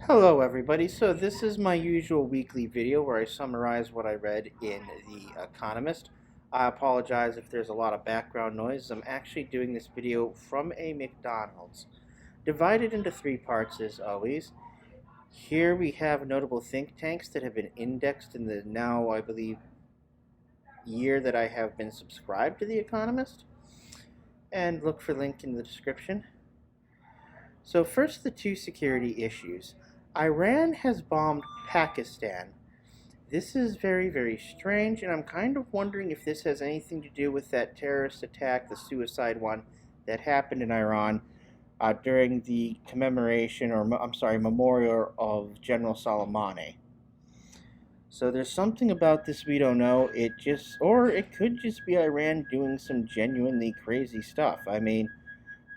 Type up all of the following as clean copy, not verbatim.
Hello everybody, so this is my usual weekly video where I summarize what I read in The Economist. I apologize if there's a lot of background noise. I'm actually doing this video from a McDonald's, divided into three parts as always. Here we have notable think tanks that have been indexed in the now, I believe, year that I have been subscribed to The Economist, and look for link in the description. So first, the two security issues. Iran has bombed Pakistan. This is very, very strange, and I'm kind of wondering if this has anything to do with that terrorist attack, the suicide one, that happened in Iran during the commemoration, or I'm sorry, memorial of General Soleimani. So there's something about this we don't know. Or it could just be Iran doing some genuinely crazy stuff. I mean,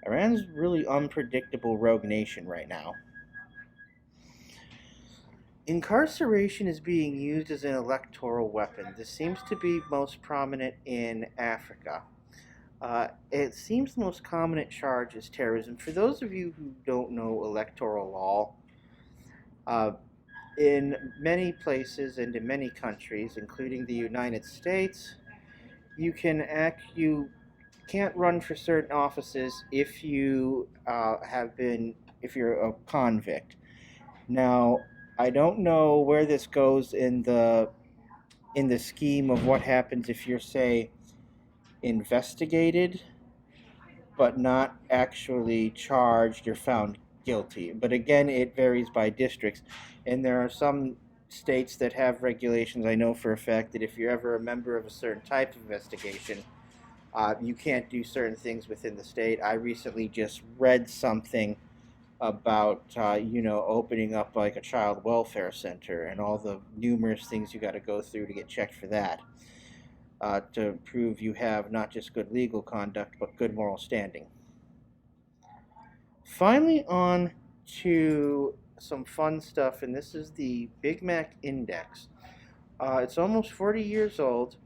Iran's a really unpredictable rogue nation right now. Incarceration is being used as an electoral weapon. This seems to be most prominent in Africa. It seems the most common charge is terrorism. For those of you who don't know electoral law, in many places and in many countries, including the United States, you can't run for certain offices if you're a convict. Now, I don't know where this goes in the scheme of what happens if you're, say, investigated but not actually charged or found guilty. But again, it varies by districts, and there are some states that have regulations. I know for a fact that if you're ever a member of a certain type of investigation, you can't do certain things within the state. I recently just read something about opening up like a child welfare center and all the numerous things you got to go through to get checked for that, to prove you have not just good legal conduct but good moral standing. Finally, on to some fun stuff, and this is the Big Mac Index. It's almost 40 years old,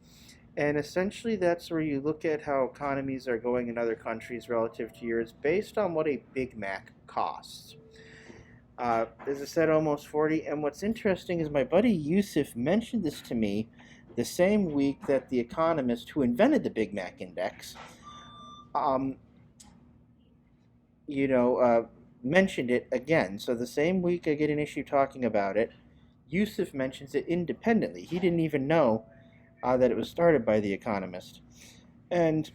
and essentially that's where you look at how economies are going in other countries relative to yours based on what a Big Mac costs. As I said, almost 40, and what's interesting is my buddy Yusuf mentioned this to me the same week that the Economist, who invented the Big Mac Index, mentioned it again. So the same week I get an issue talking about it, Yusuf mentions it independently. He didn't even know that it was started by the Economist. And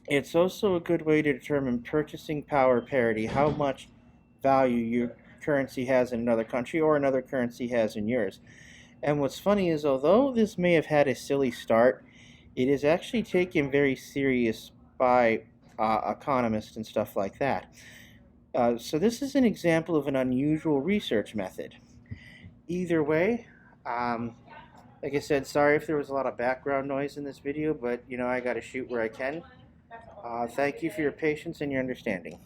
it's also a good way to determine purchasing power parity, how much value your currency has in another country or another currency has in yours. And what's funny is, although this may have had a silly start, it is actually taken very serious by economists and stuff like that. So this is an example of an unusual research method. Either way, like I said, sorry if there was a lot of background noise in this video, but I got to shoot where I can. Thank you for your patience and your understanding.